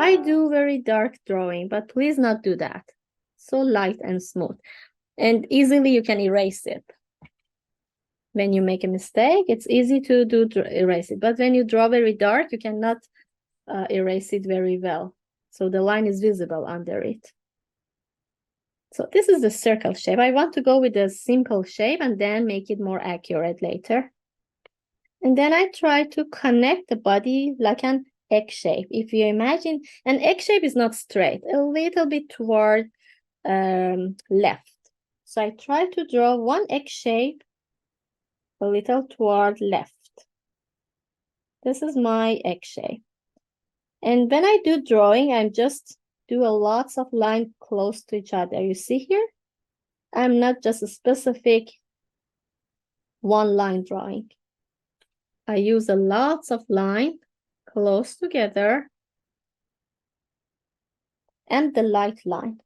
I do very dark drawing, but please not do that. So light and smooth. And easily you can erase it. When you make a mistake, it's easy to erase it. But when you draw very dark, you cannot erase it very well. So the line is visible under it. So this is the circle shape. I want to go with a simple shape and then make it more accurate later. And then I try to connect the body like an egg shape. If you imagine, an egg shape is not straight, a little bit toward left. So I try to draw one egg shape a little toward left. This is my egg shape. And when I do drawing, I'm just do a lots of lines close to each other. You see here? I'm not just a specific one line drawing. I use a lots of line close together and the light line.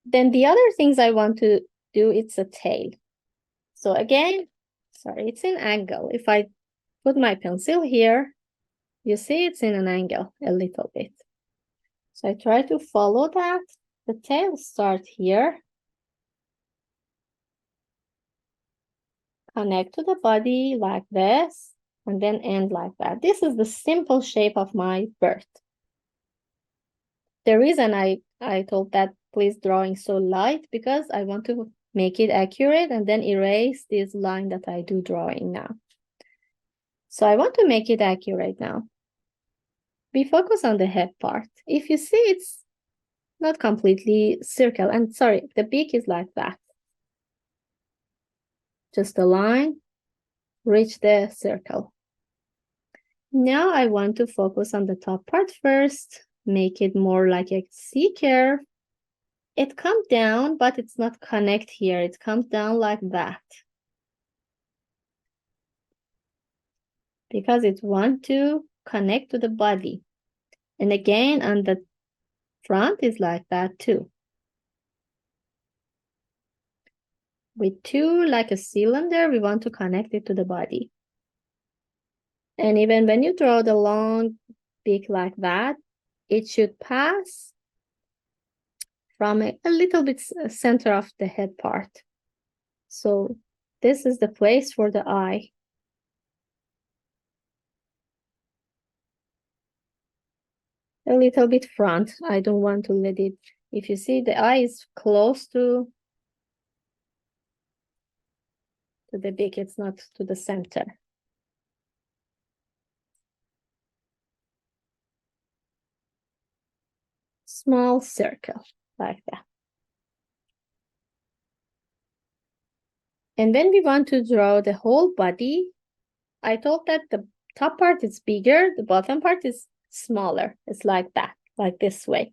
Then the other things I want to do, it's a tail. So again, sorry, it's an angle. If I put my pencil here, you see it's in an angle a little bit. So I try to follow that. The tail starts here. Connect to the body like this, and then end like that. This is the simple shape of my bird. The reason I told that please drawing so light, because I want to make it accurate and then erase this line that I do drawing now. So I want to make it accurate now. We focus on the head part. If you see, it's not completely circle. And sorry, the beak is like that. Just a line, reach the circle. Now I want to focus on the top part first, make it more like a C curve. It comes down, but it's not connect here. It comes down like that. Because it wants to connect to the body. And again, on the front is like that too. With two, like a cylinder, we want to connect it to the body. And even when you draw the long beak like that, it should pass from a little bit center of the head part. So this is the place for the eye. A little bit front. I don't want to let it, if you see the eye is close to the beak, it's not to the center. Small circle like that. And then we want to draw the whole body. I thought that the top part is bigger, the bottom part is smaller. It's like that, like this way.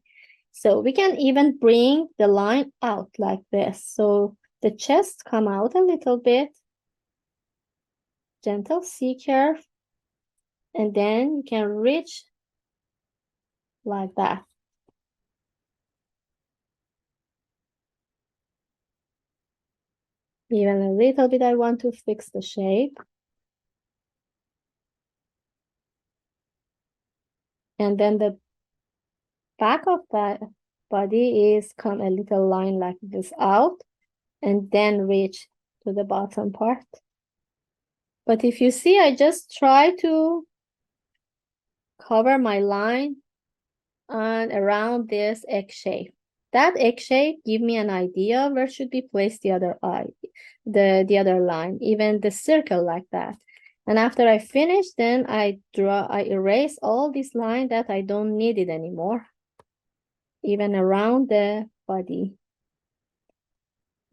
So we can even bring the line out like this. So the chest come out a little bit. Gentle C curve. And then you can reach like that. Even a little bit, I want to fix the shape. And then the back of that body is come a little line like this out and then reach to the bottom part. But if you see, I just try to cover my line and around this egg shape. That egg shape give me an idea where should be placed the other eye, the other line, even the circle like that. And after I finish, then I erase all this line that I don't need it anymore. Even around the body.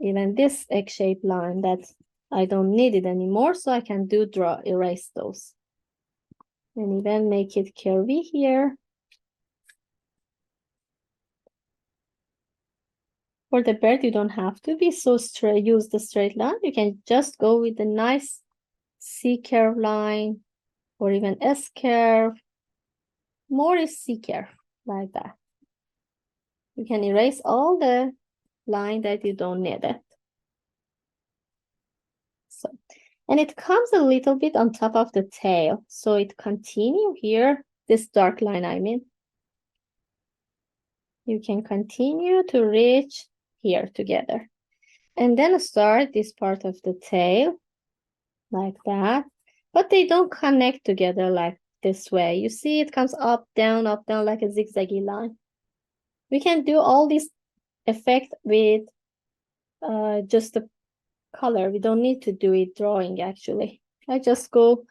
Even this egg-shaped line that I don't need it anymore, so I can erase those. And even make it curvy here. For the bird, you don't have to be so straight, use the straight line. You can just go with the nice C curve line or even S curve. More is C curve, like that. You can erase all the line that you don't need it. So, and it comes a little bit on top of the tail. So it continue here, this dark line, I mean. You can continue to reach here together. And then start this part of the tail like that. But they don't connect together like this way. You see it comes up, down, like a zigzaggy line. We can do all this effect with just the color. We don't need to do it drawing actually. I just go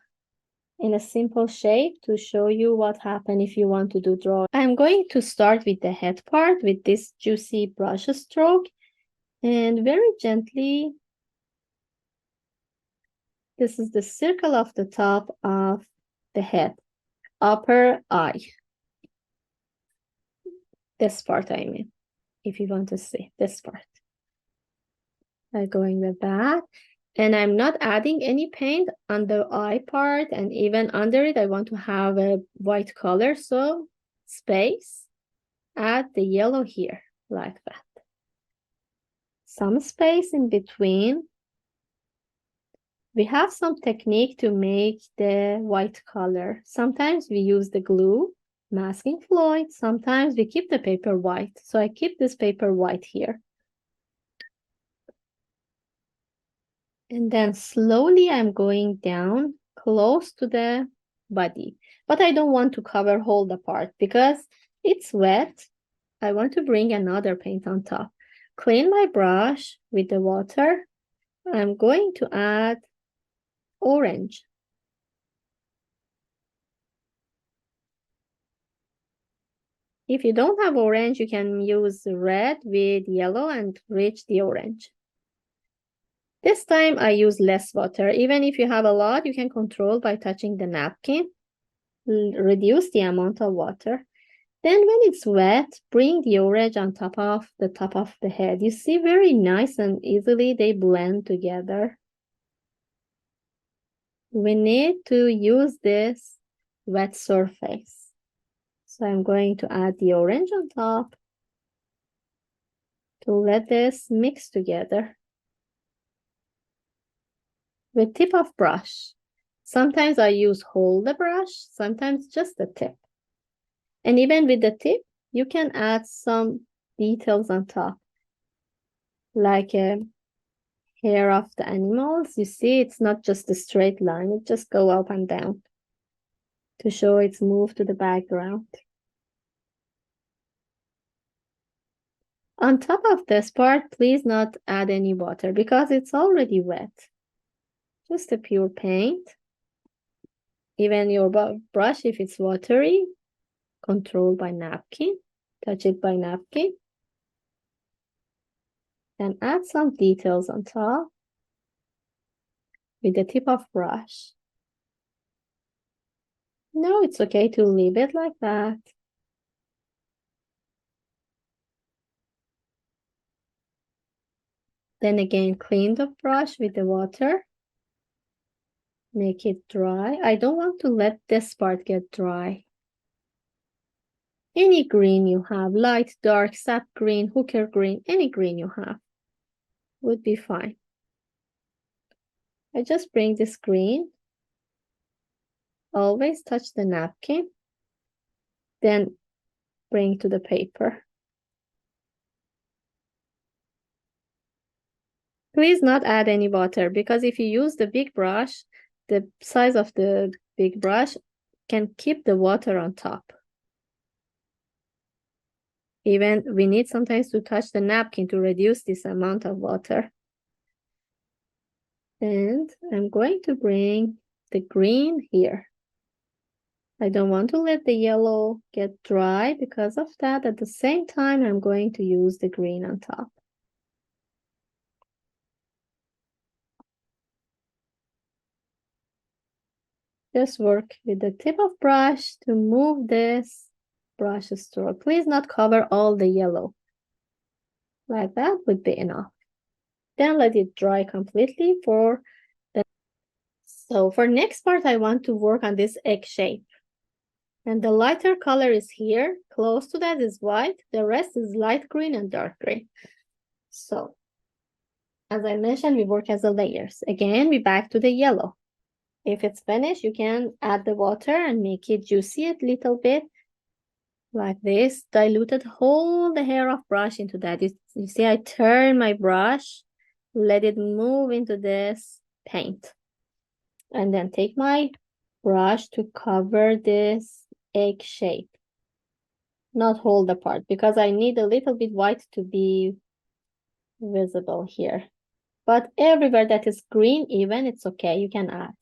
in a simple shape to show you what happens if you want to do drawing. I'm going to start with the head part with this juicy brush stroke and very gently. This is the circle of the top of the head, upper eye. This part I mean, if you want to see this part. I'm going with that. And I'm not adding any paint on the eye part, and even under it, I want to have a white color. So space, add the yellow here, like that. Some space in between. We have some technique to make the white color. Sometimes we use the glue, masking fluid. Sometimes we keep the paper white. So I keep this paper white here. And then slowly I'm going down close to the body. But I don't want to cover whole the part because it's wet. I want to bring another paint on top. Clean my brush with the water. I'm going to add orange. If you don't have orange, you can use red with yellow and reach the orange. This time I use less water. Even if you have a lot, you can control by touching the napkin. Reduce the amount of water. Then when it's wet, bring the orange on top of the head. You see, very nice and easily they blend together. We need to use this wet surface. So I'm going to add the orange on top to let this mix together. With tip of brush. Sometimes I use whole the brush, sometimes just the tip. And even with the tip, you can add some details on top. Like a hair of the animals. You see, it's not just a straight line. It just go up and down to show it's moved to the background. On top of this part, please not add any water because it's already wet. Just a pure paint. Even your brush, if it's watery, control by napkin. Touch it by napkin. Then add some details on top with the tip of brush. No, it's okay to leave it like that. Then again, clean the brush with the water. Make it dry. I don't want to let this part get dry. Any green you have, light, dark, sap green, hooker green, any green you have would be fine. I just bring this green. Always touch the napkin. Then bring to the paper. Please not add any water because if you use the big brush, the size of the big brush can keep the water on top. Even we need sometimes to touch the napkin to reduce this amount of water. And I'm going to bring the green here. I don't want to let the yellow get dry because of that. At the same time, I'm going to use the green on top. Just work with the tip of brush to move this brush stroke. Please not cover all the yellow. Like that would be enough. Then let it dry completely for the... So for next part, I want to work on this egg shape. And the lighter color is here. Close to that is white. The rest is light green and dark green. So as I mentioned, we work as a layers. Again, we back to the yellow. If it's finished, you can add the water and make it juicy a little bit. like this, diluted whole the hair of brush into that. You see, I turn my brush, let it move into this paint, and then take my brush to cover this egg shape, not hold the part, because I need a little bit white to be visible here. But everywhere that is green, even, it's okay, you can add.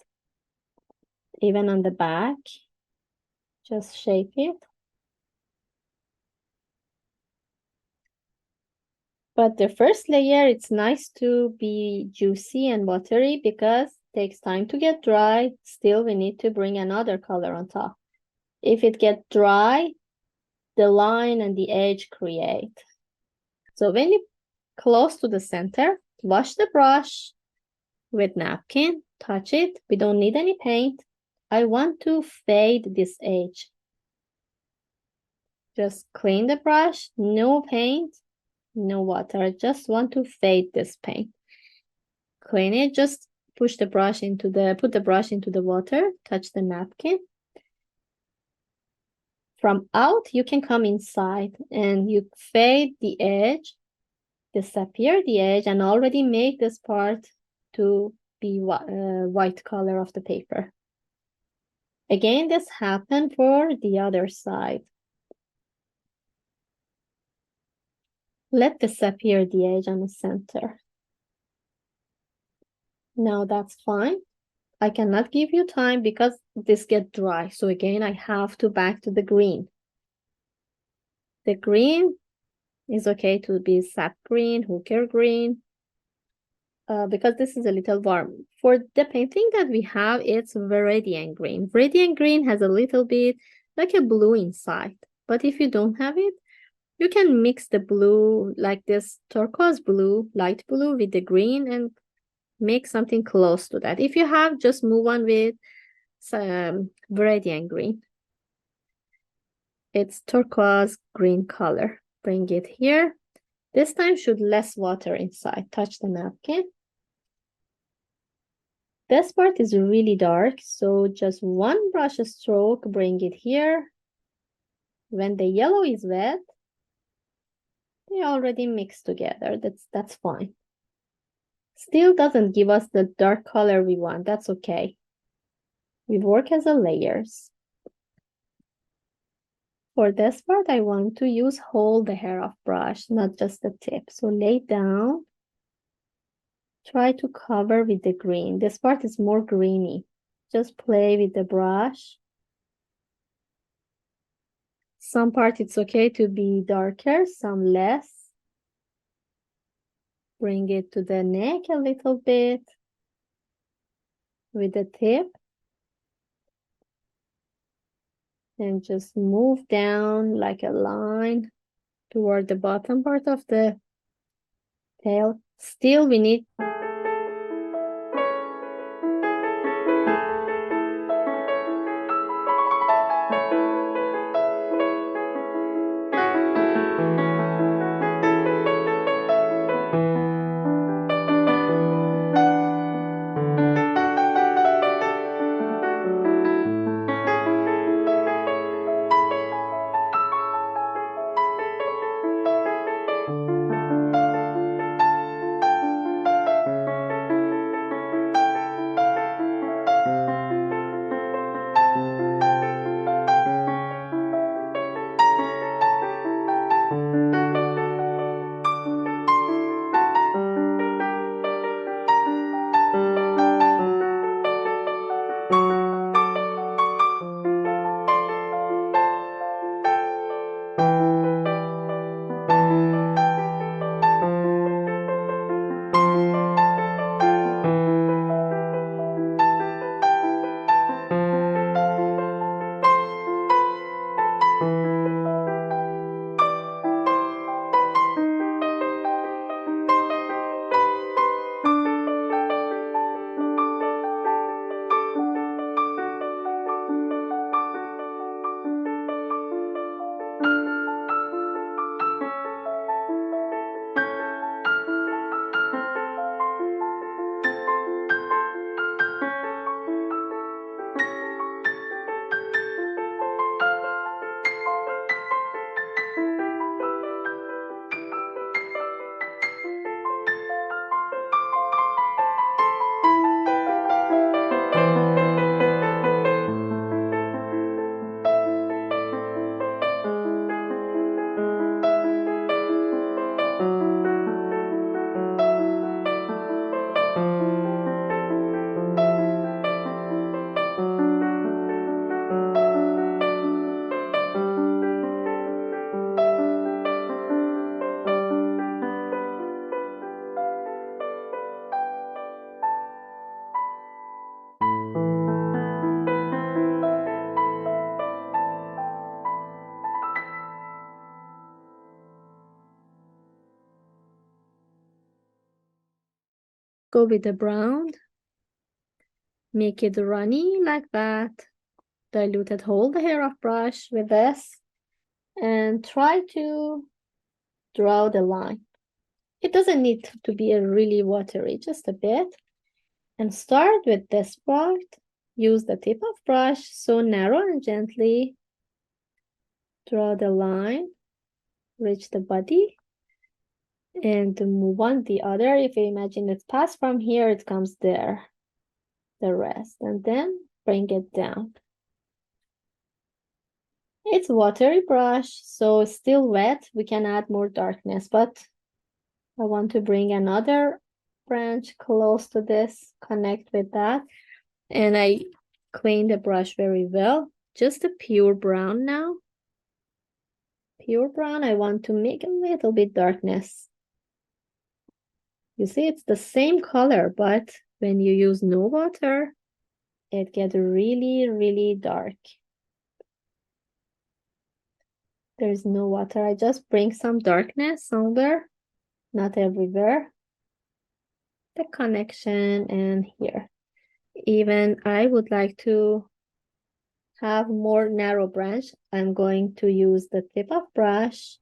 Even on the back, just shape it. But the first layer, it's nice to be juicy and watery because it takes time to get dry. Still, we need to bring another color on top. If it gets dry, the line and the edge create. So when you close to the center, wash the brush with napkin, touch it. We don't need any paint. I want to fade this edge. Just clean the brush, no paint, no water. I just want to fade this paint. Clean it, just push the brush into put the brush into the water, touch the napkin. From out, you can come inside and you fade the edge, disappear the edge, and already make this part to be white color of the paper. Again, this happened for the other side. Let disappear the edge on the center. Now that's fine. I cannot give you time because this get dry. So again, I have to back to the green. The green is okay to be sap green, hooker green, because this is a little warm. For the painting that we have, it's Viridian green. Viridian green has a little bit like a blue inside. But if you don't have it, you can mix the blue, like this turquoise blue, light blue with the green and make something close to that. If you have, just move on with some Viridian green. It's turquoise green color. Bring it here. This time should less water inside. Touch the napkin. This part is really dark, so just one brush stroke, bring it here. When the yellow is wet, they already mixed together. That's fine. Still doesn't give us the dark color we want. That's okay. We work as a layers. For this part, I want to use whole the hair of brush, not just the tip. So lay down. Try to cover with the green. This part is more greeny. Just play with the brush. Some part it's okay to be darker, some less. Bring it to the neck a little bit with the tip. And just move down like a line toward the bottom part of the tail. Still, we need go with the brown. Make it runny like that. Diluted, hold the hair of brush with this. And try to draw the line. It doesn't need to be a really watery, just a bit. And start with this part. Use the tip of brush, so narrow and gently draw the line, reach the body, and move on the other. If you imagine it's passed from here, it comes there, the rest, and then bring it down. It's watery brush, so it's still wet. We can add more darkness, but I want to bring another branch close to this, connect with that. And I clean the brush very well. Just a pure brown now. Pure brown, I want to make a little bit darkness. You see, it's the same color, but when you use no water, it gets really, really dark. There's no water. I just bring some darkness somewhere, not everywhere. The connection and here. Even I would like to have more narrow branch. I'm going to use the tip of brush.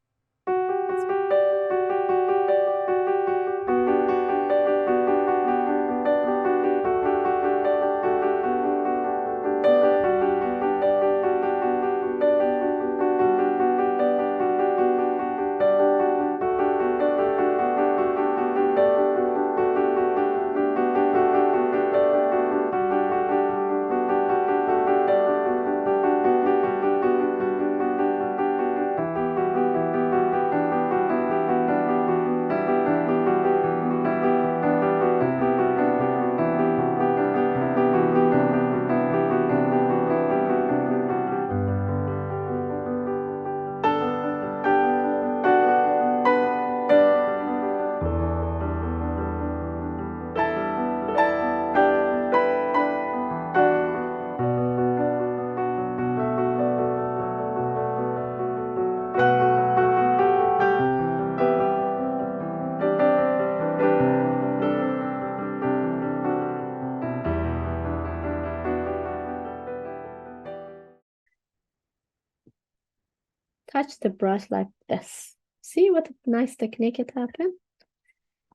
Touch the brush like this. See what a nice technique it happened?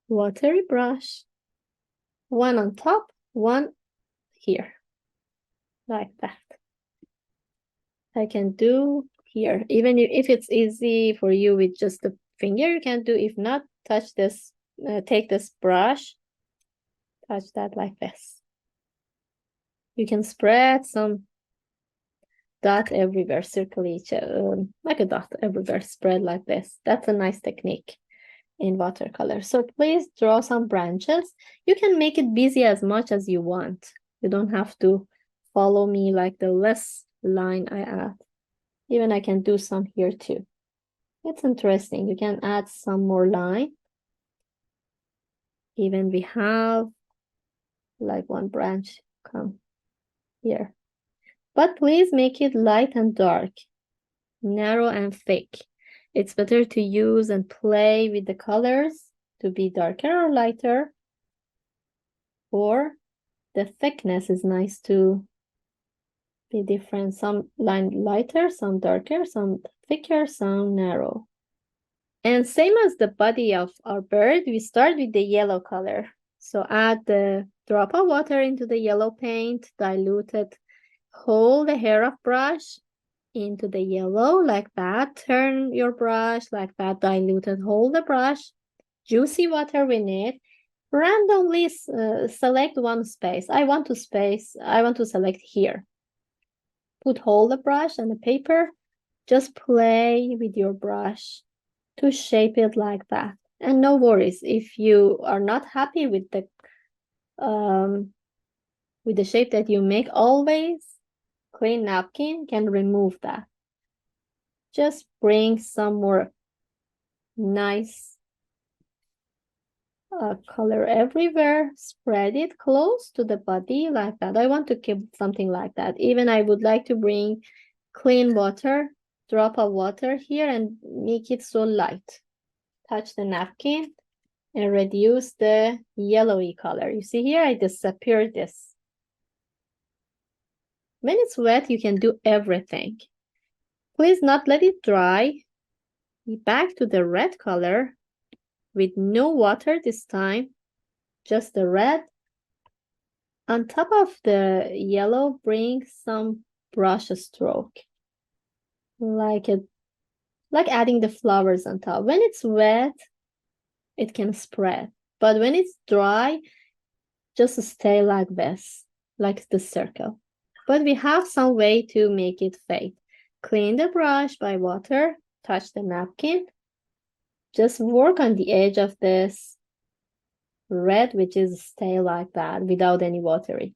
Watery brush. One on top, one here. Like that. I can do here. Even if it's easy for you with just the finger, you can do. If not, touch this, take this brush, touch that like this. You can spread some dot everywhere, circle each, like a dot everywhere, spread like this. That's a nice technique in watercolor. So please draw some branches. You can make it busy as much as you want. You don't have to follow me like the less line I add. Even I can do some here too. It's interesting. You can add some more line. Even we have like one branch come here. But please make it light and dark, narrow and thick. It's better to use and play with the colors to be darker or lighter. Or the thickness is nice to be different. Some line lighter, some darker, some thicker, some narrow. And same as the body of our bird, we start with the yellow color. So add the drop of water into the yellow paint, dilute it. Hold the hair of brush into the yellow like that. Turn your brush like that, diluted. Hold the brush. Juicy water we need. Randomly select one space. I want to select here. Hold the brush and the paper. Just play with your brush to shape it like that. And no worries if you are not happy with the shape that you make. Always clean napkin can remove that. Just bring some more nice color everywhere. Spread it close to the body like that. I want to keep something like that. Even I would like to bring clean water, drop of water here and make it so light. Touch the napkin and reduce the yellowy color. You see here, I disappeared this. When it's wet, you can do everything. Please not let it dry. Back to the red color with no water this time, just the red. On top of the yellow, bring some brush stroke, like adding the flowers on top. When it's wet, it can spread, but when it's dry, just stay like this, like the circle. But we have some way to make it fade. Clean the brush by water, touch the napkin, just work on the edge of this red, which is stay like that without any watery.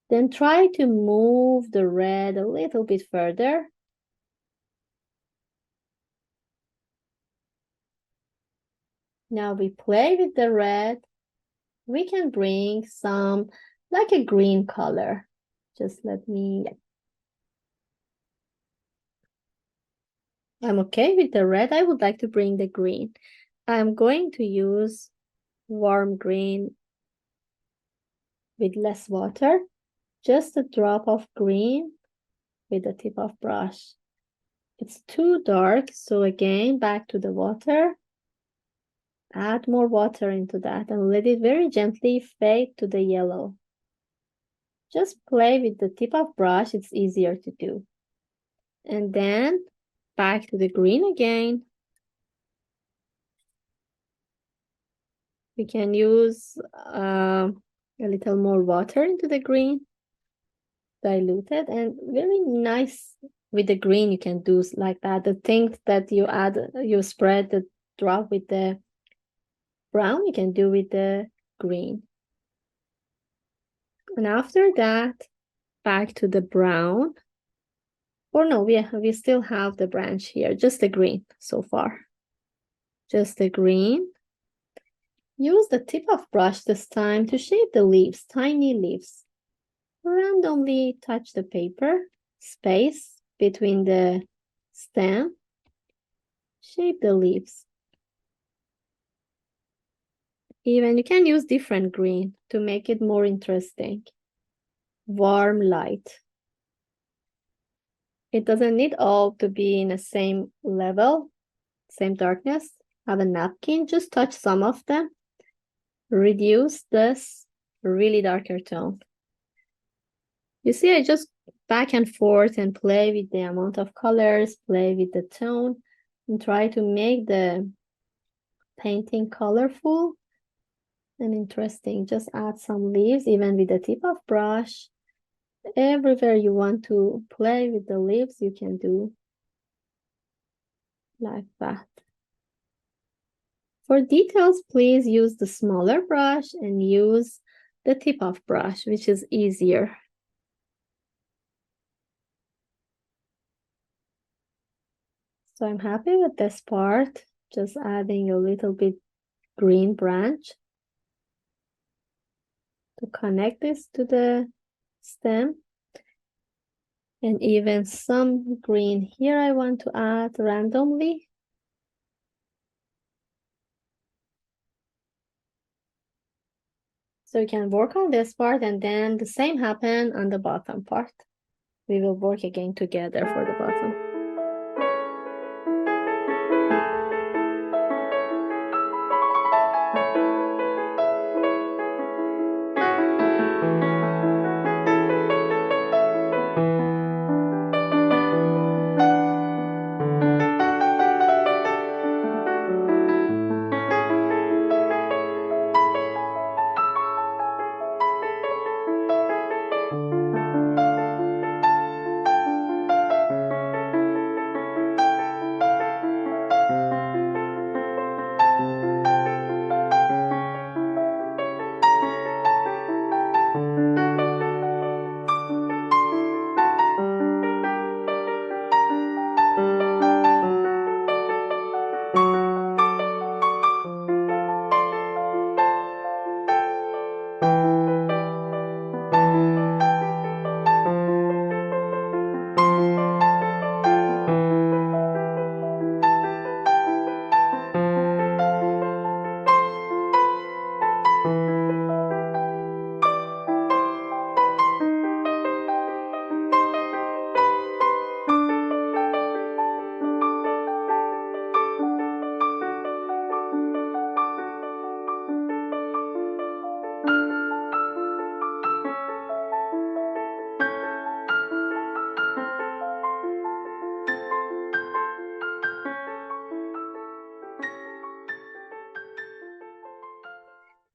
Then try to move the red a little bit further. Now we play with the red. We can bring some, like a green color. Just let me, I'm okay with the red. I would like to bring the green. I'm going to use warm green with less water. Just a drop of green with the tip of brush. It's too dark, so again, back to the water. Add more water into that and let it very gently fade to the yellow. Just play with the tip of brush, it's easier to do. And then back to the green again. We can use a little more water into the green, diluted, and very nice with the green. You can do like that. The things that you add, you spread the drop with the brown, you can do with the green. And after that, back to the brown. Or no, we still have the branch here, just the green so far. Just the green. Use the tip of brush this time to shape the leaves, tiny leaves. Randomly touch the paper, space between the stem. Shape the leaves. Even you can use different green to make it more interesting. Warm light. It doesn't need all to be in the same level, same darkness. Have a napkin, just touch some of them. Reduce this really darker tone. You see, I just back and forth and play with the amount of colors, play with the tone, and try to make the painting colorful and interesting. Just add some leaves, even with the tip of brush. Everywhere you want to play with the leaves, you can do like that. For details, please use the smaller brush and use the tip of brush, which is easier. So I'm happy with this part, just adding a little bit green branch to connect this to the stem. And even some green here I want to add randomly. So we can work on this part and then the same happen on the bottom part. We will work again together for the bottom.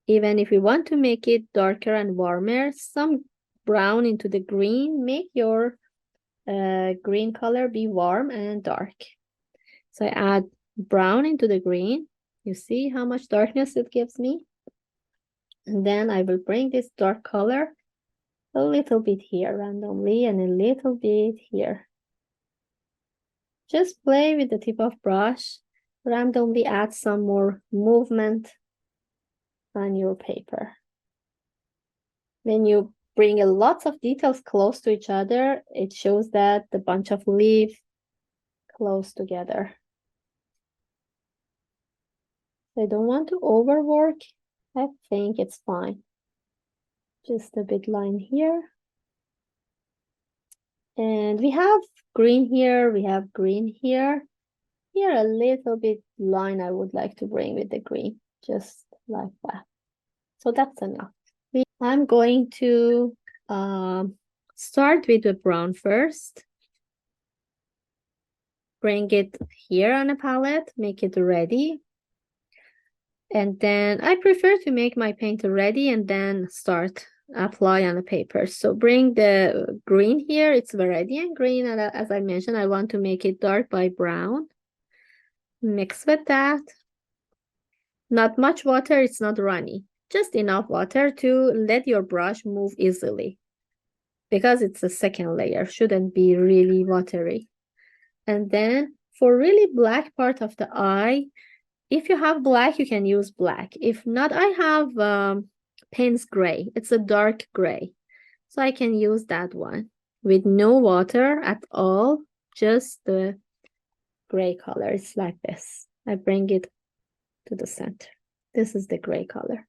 Even if you want to make it darker and warmer, some brown into the green, make your green color be warm and dark. So I add brown into the green. You see how much darkness it gives me? And then I will bring this dark color a little bit here randomly and a little bit here. Just play with the tip of brush, randomly add some more movement on your paper. When you bring a lot of details close to each other, it shows that the bunch of leaves close together. I don't want to overwork. I think it's fine. Just a bit line here. And we have green here, we have green here. Here a little bit line I would like to bring with the green, just like that. So that's enough. I'm going to start with the brown first. Bring it here on a palette, make it ready. And then I prefer to make my paint ready and then start apply on the paper. So bring the green here, it's Viridian green, and as I mentioned, I want to make it dark by brown. Mix with that. Not much water, it's not runny. Just enough water to let your brush move easily. Because it's a second layer, shouldn't be really watery. And then for really black part of the eye, if you have black, you can use black. If not, I have Payne's gray. It's a dark gray. So I can use that one with no water at all, just the gray color. It's like this. I bring it to the center. This is the gray color.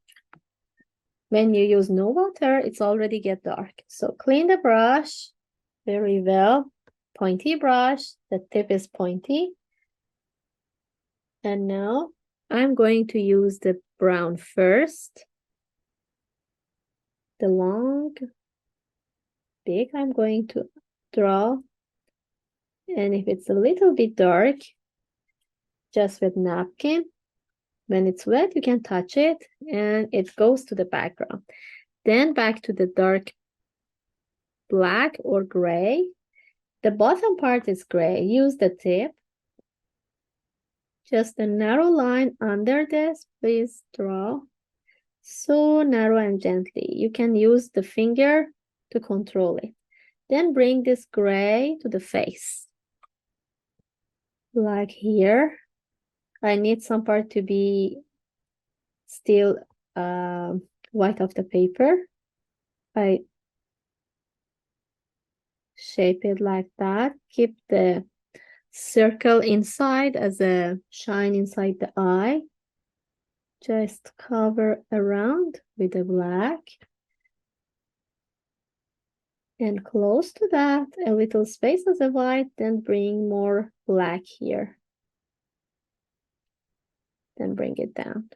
When you use no water, it's already get dark. So clean the brush very well. Pointy brush, the tip is pointy. And now I'm going to use the brown first. The long, big, I'm going to draw. And if it's a little bit dark, just with napkin, when it's wet, you can touch it and it goes to the background. Then back to the dark black or gray. The bottom part is gray. Use the tip. Just a narrow line under this, please draw. So narrow and gently. You can use the finger to control it. Then bring this gray to the face. Like here. I need some part to be still white of the paper. I shape it like that. Keep the circle inside as a shine inside the eye. Just cover around with the black. And close to that, a little space as a white, then bring more black here. Then bring it down.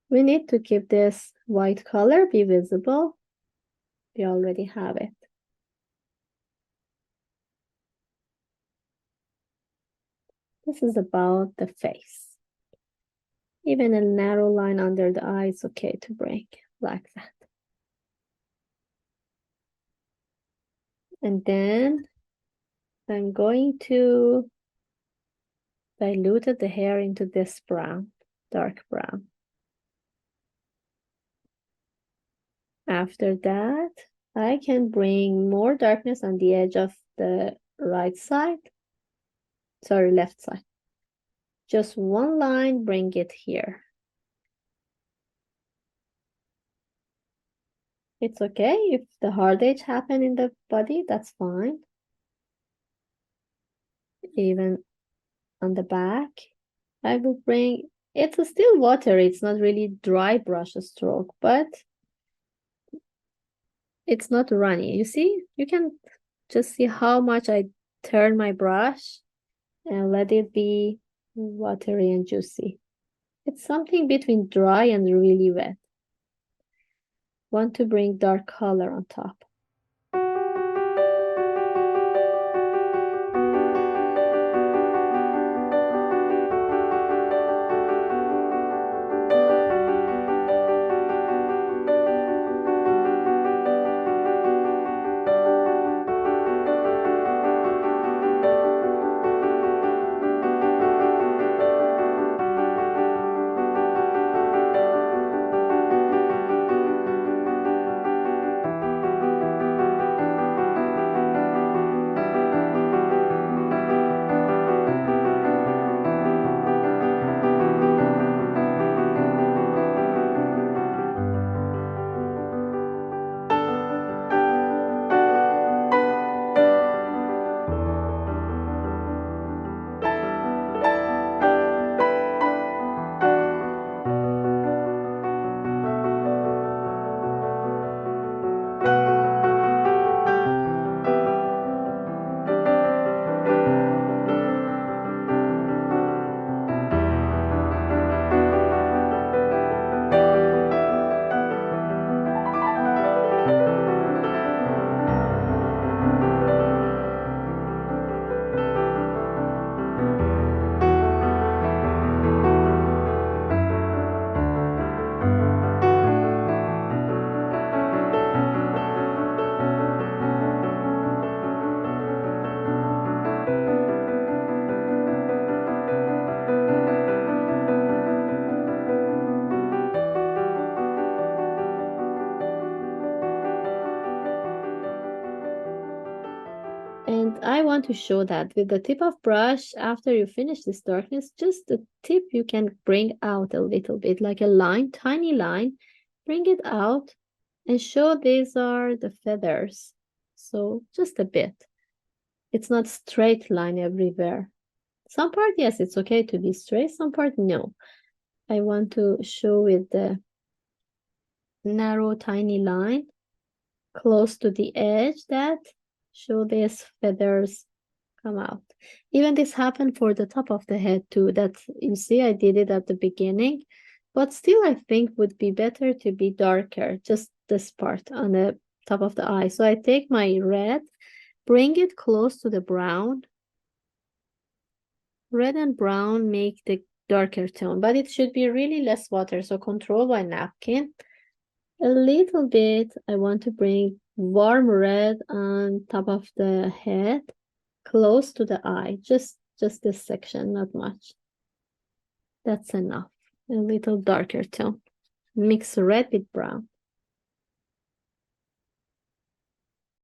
We need to keep this white color be visible. We already have it. This is about the face. Even a narrow line under the eye is okay to bring like that. And then I'm going to dilute the hair into this brown, dark brown. After that, I can bring more darkness on the edge of the right side. Sorry, left side. Just one line, bring it here. It's okay if the hard edge happen in the body, that's fine. Even on the back, I will bring It's still watery. It's not really dry brush stroke, but it's not runny. You see? You can just see how much I turn my brush and let it be watery and juicy. It's something between dry and really wet. Want to bring dark color on top. And I want to show that with the tip of brush, after you finish this darkness, just the tip you can bring out a little bit, like a line, tiny line, bring it out and show these are the feathers. So just a bit. It's not straight line everywhere. Some part, yes, it's okay to be straight. Some part, no. I want to show with the narrow, tiny line close to the edge that show these feathers come out. Even this happened for the top of the head too, that you see I did it at the beginning, but still I think would be better to be darker, just this part on the top of the eye. So I take my red, bring it close to the brown. Red and brown make the darker tone, but it should be really less water, so control by napkin. A little bit, I want to bring warm red on top of the head, close to the eye, just this section, not much. That's enough. A little darker tone. Mix red with brown.